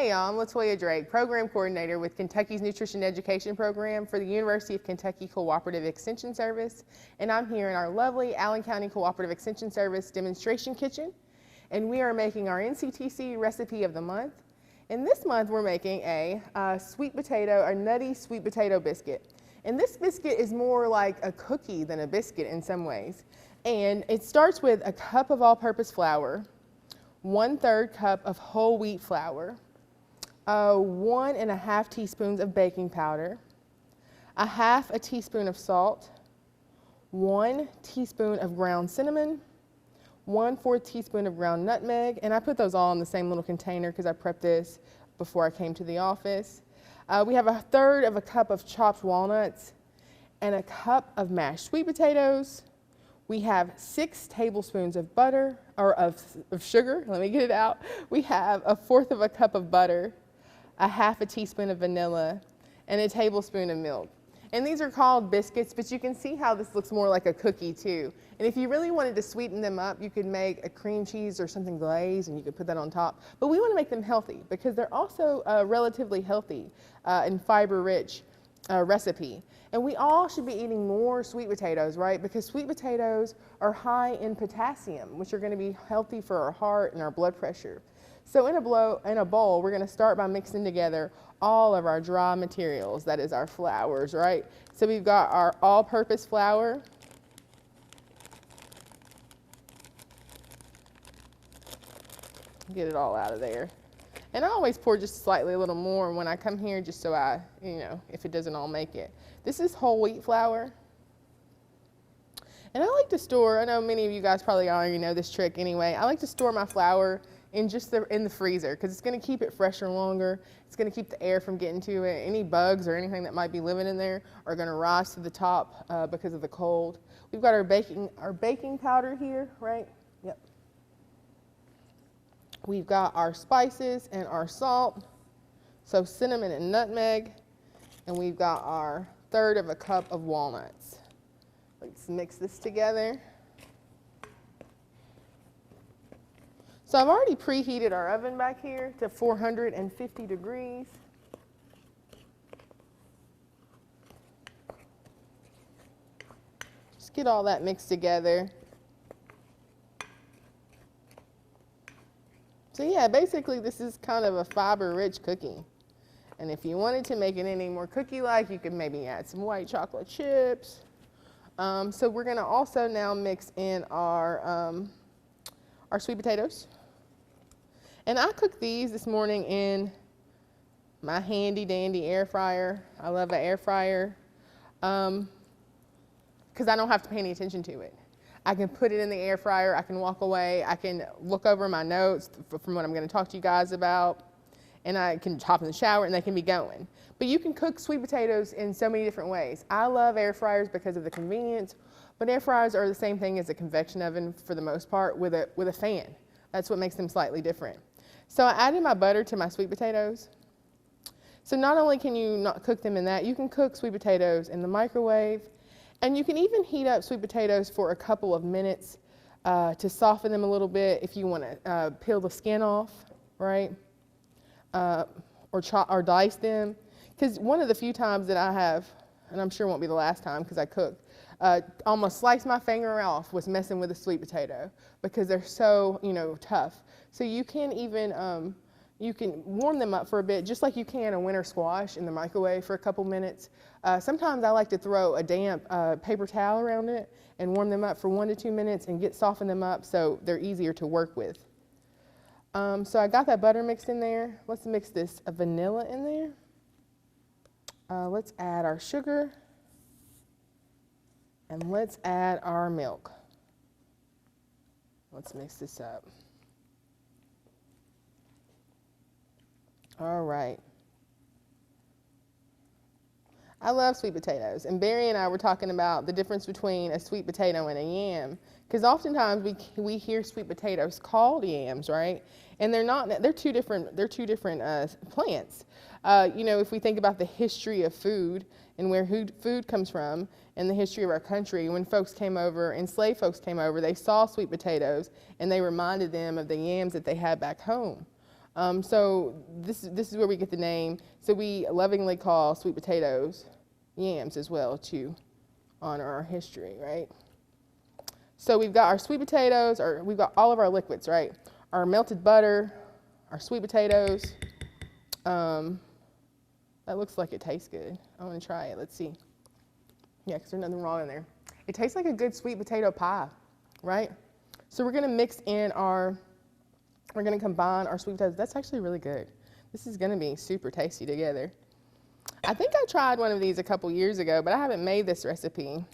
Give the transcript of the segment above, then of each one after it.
Hey y'all, I'm LaToya Drake, Program Coordinator with Kentucky's Nutrition Education Program for the University of Kentucky Cooperative Extension Service, and I'm here in our lovely Allen County Cooperative Extension Service demonstration kitchen, and we are making our NCTV recipe of the month. And this month we're making a nutty sweet potato biscuit. And this biscuit is more like a cookie than a biscuit in some ways. And it starts with a cup of all-purpose flour, 1/3 cup of whole wheat flour, 1.5 teaspoons of baking powder, 1/2 teaspoon of salt, 1 teaspoon of ground cinnamon, 1/4 teaspoon of ground nutmeg, and I put those all in the same little container because I prepped this before I came to the office. We have 1/3 cup of chopped walnuts and a cup of mashed sweet potatoes. We have 6 tablespoons of butter, or of sugar, let me get it out. We have 1/4 cup of butter, 1/2 teaspoon of vanilla, and a tablespoon of milk. And these are called biscuits, but you can see how this looks more like a cookie too. And if you really wanted to sweeten them up, you could make a cream cheese or something glazed and you could put that on top. But we want to make them healthy because they're also relatively healthy and fiber-rich recipe. And we all should be eating more sweet potatoes, right? Because sweet potatoes are high in potassium, which are going to be healthy for our heart and our blood pressure. So in a bowl, we're going to start by mixing together all of our dry materials. That is our flours, right? So we've got our all-purpose flour. Get it all out of there. And I always pour just slightly a little more when I come here just so if it doesn't all make it. This is whole wheat flour. And I like to store, I know many of you guys probably already know this trick anyway, I like to store my flour in the freezer because it's going to keep it fresher longer. It's going to keep the air from getting to it. Any bugs or anything that might be living in there are going to rise to the top because of the cold. We've got our baking powder here, right? Yep. We've got our spices and our salt, so cinnamon and nutmeg, and we've got our 1/3 cup of walnuts. Let's mix this together. So I've already preheated our oven back here to 450 degrees. Just get all that mixed together. So yeah, basically this is kind of a fiber-rich cookie. And if you wanted to make it any more cookie-like, you could maybe add some white chocolate chips. So we're gonna also now mix in our sweet potatoes. And I cooked these this morning in my handy dandy air fryer. I love an air fryer because I don't have to pay any attention to it. I can put it in the air fryer, I can walk away, I can look over my notes from what I'm going to talk to you guys about, and I can hop in the shower and they can be going. But you can cook sweet potatoes in so many different ways. I love air fryers because of the convenience, but air fryers are the same thing as a convection oven for the most part with a fan. That's what makes them slightly different. So I added my butter to my sweet potatoes. So not only can you not cook them in that, you can cook sweet potatoes in the microwave, and you can even heat up sweet potatoes for a couple of minutes to soften them a little bit if you want to peel the skin off, right? Or dice them. Because one of the few times that I have, and I'm sure it won't be the last time because I cooked, almost sliced my finger off was messing with a sweet potato because they're so, tough. So you can even, you can warm them up for a bit, just like you can a winter squash in the microwave for a couple minutes. Sometimes I like to throw a damp paper towel around it and warm them up for 1 to 2 minutes and soften them up so they're easier to work with. So I got that butter mixed in there. Let's mix this vanilla in there. Let's add our sugar. And let's add our milk. Let's mix this up. All right. I love sweet potatoes, and Barry and I were talking about the difference between a sweet potato and a yam, because oftentimes we hear sweet potatoes called yams, right? And they're not. They're two different plants. If we think about the history of food and where food comes from, and the history of our country, when enslaved folks came over, they saw sweet potatoes, and they reminded them of the yams that they had back home. So this is where we get the name. So we lovingly call sweet potatoes yams as well to honor our history, right? So we've got our sweet potatoes, or we've got all of our liquids, right? Our melted butter, our sweet potatoes. That looks like it tastes good. I want to try it. Let's see. Yeah, because there's nothing wrong in there. It tastes like a good sweet potato pie, right? So we're going to mix in we're going to combine our sweet potatoes. That's actually really good. This is going to be super tasty together. I think I tried one of these a couple years ago, but I haven't made this recipe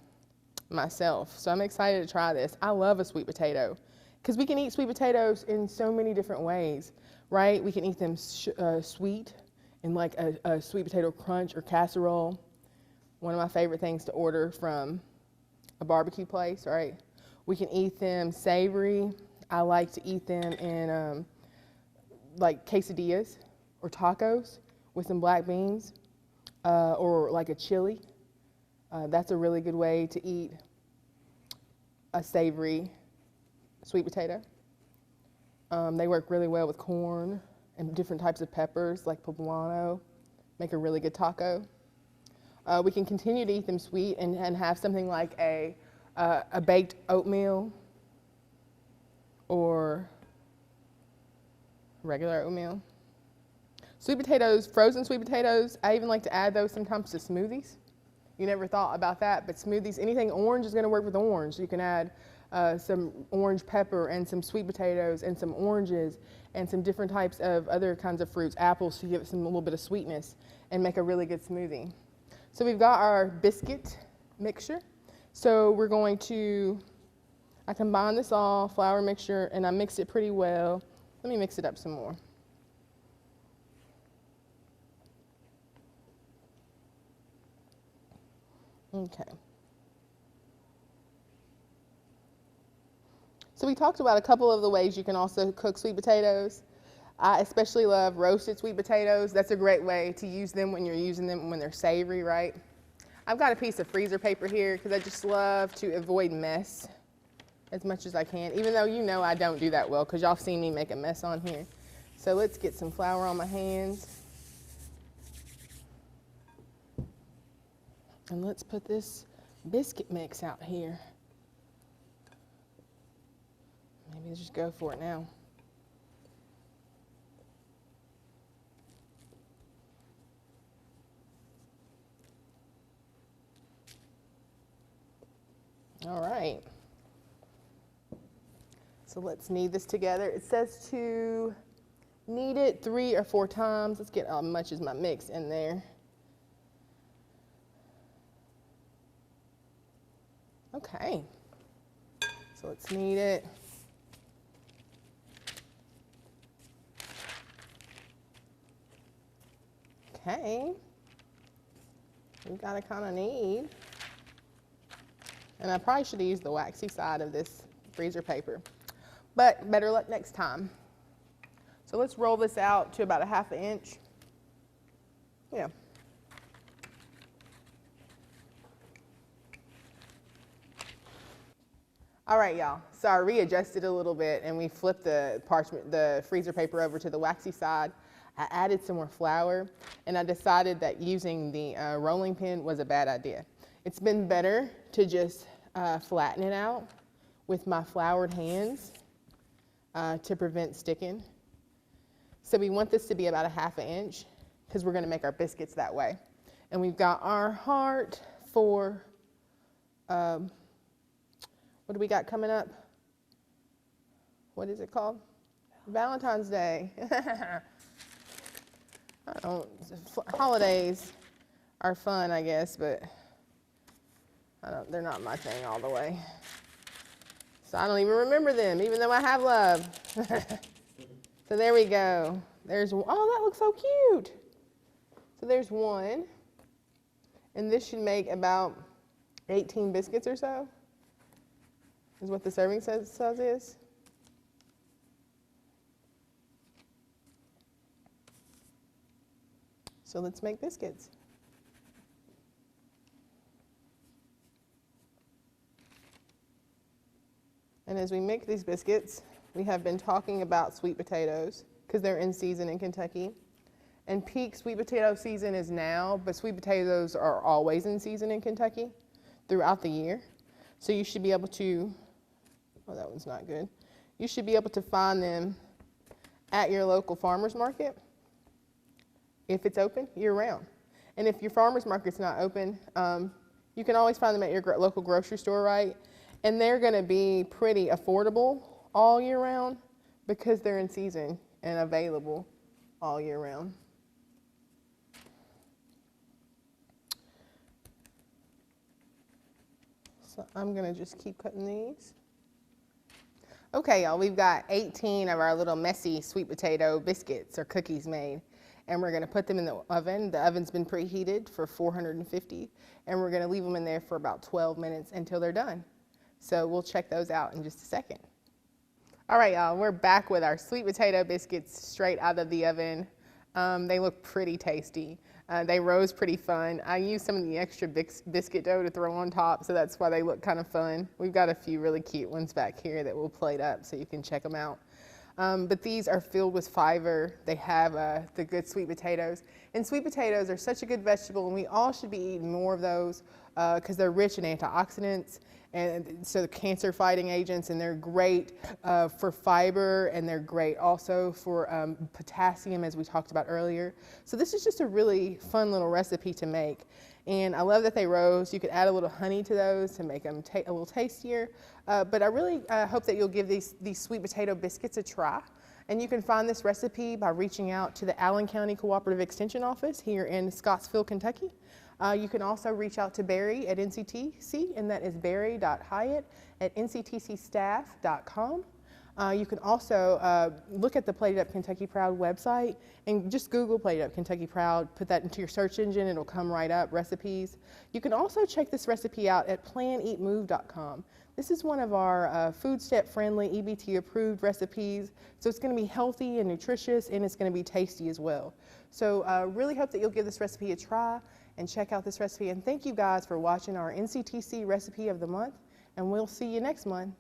myself. So I'm excited to try this. I love a sweet potato because we can eat sweet potatoes in so many different ways, right? We can eat them sweet in like a sweet potato crunch or casserole. One of my favorite things to order from a barbecue place, right? We can eat them savory. I like to eat them in like quesadillas or tacos with some black beans or like a chili. That's a really good way to eat a savory sweet potato. They work really well with corn and different types of peppers like poblano, make a really good taco. We can continue to eat them sweet and have something like a baked oatmeal or regular oatmeal. Sweet potatoes, frozen sweet potatoes, I even like to add those sometimes to smoothies. You never thought about that, but smoothies, anything orange is going to work with orange. You can add some orange pepper and some sweet potatoes and some oranges and some different types of other kinds of fruits, apples, to give it a little bit of sweetness and make a really good smoothie. So we've got our biscuit mixture. So we're going to, I combine this all, flour mixture, and I mix it pretty well. Let me mix it up some more. Okay. So we talked about a couple of the ways you can also cook sweet potatoes. I especially love roasted sweet potatoes. That's a great way to use them when you're using them when they're savory, right? I've got a piece of freezer paper here because I just love to avoid mess as much as I can, even though you know I don't do that well because y'all seen me make a mess on here. So let's get some flour on my hands. And let's put this biscuit mix out here. Maybe just go for it now. All right. So let's knead this together. It says to knead it 3 or 4 times. Let's get as much as my mix in there. Okay. So let's knead it. Okay. We've got to kind of knead. And I probably should have used the waxy side of this freezer paper, but better luck next time. So let's roll this out to about a 1/2 inch. Yeah. All right, y'all. So I readjusted a little bit and we flipped the freezer paper over to the waxy side. I added some more flour and I decided that using the rolling pin was a bad idea. It's been better to just flatten it out with my floured hands to prevent sticking. So we want this to be about a 1/2 inch because we're going to make our biscuits that way. And we've got our heart for, what do we got coming up? What is it called? Valentine's Day. Holidays are fun, I guess, but they're not my thing all the way. So I don't even remember them, even though I have love. So there we go. There's, oh, that looks so cute. So there's one. And this should make about 18 biscuits or so, is what the serving size is. So let's make biscuits. And as we make these biscuits, we have been talking about sweet potatoes because they're in season in Kentucky. And peak sweet potato season is now, but sweet potatoes are always in season in Kentucky throughout the year. So you should be able to, oh, that one's not good. You should be able to find them at your local farmer's market if it's open year round. And if your farmer's market's not open, you can always find them at your local grocery store, right? And they're gonna be pretty affordable all year round because they're in season and available all year round. So I'm gonna just keep cutting these. Okay, y'all, we've got 18 of our little messy sweet potato biscuits or cookies made. And we're gonna put them in the oven. The oven's been preheated for 450, and we're gonna leave them in there for about 12 minutes until they're done. So we'll check those out in just a second. All right, y'all, we're back with our sweet potato biscuits straight out of the oven. They look pretty tasty. They rose pretty fun. I used some of the extra biscuit dough to throw on top, so that's why they look kind of fun. We've got a few really cute ones back here that we'll plate up so you can check them out. But these are filled with fiber. They have the good sweet potatoes. And sweet potatoes are such a good vegetable, and we all should be eating more of those because they're rich in antioxidants, and so cancer fighting agents, and they're great for fiber, and they're great also for potassium, as we talked about earlier. So this is just a really fun little recipe to make. And I love that they rose. You could add a little honey to those to make them a little tastier. But I really hope that you'll give these sweet potato biscuits a try. And you can find this recipe by reaching out to the Allen County Cooperative Extension Office here in Scottsville, Kentucky. You can also reach out to Barry at NCTC, and that is barry.hyatt@nctcstaff.com. You can also look at the Plated Up Kentucky Proud website and just Google Plated Up Kentucky Proud, put that into your search engine, it'll come right up, recipes. You can also check this recipe out at planeatmove.com. This is one of our food step friendly, EBT approved recipes. So it's gonna be healthy and nutritious, and it's gonna be tasty as well. So really hope that you'll give this recipe a try and check out this recipe. And thank you guys for watching our NCTC recipe of the month, and we'll see you next month.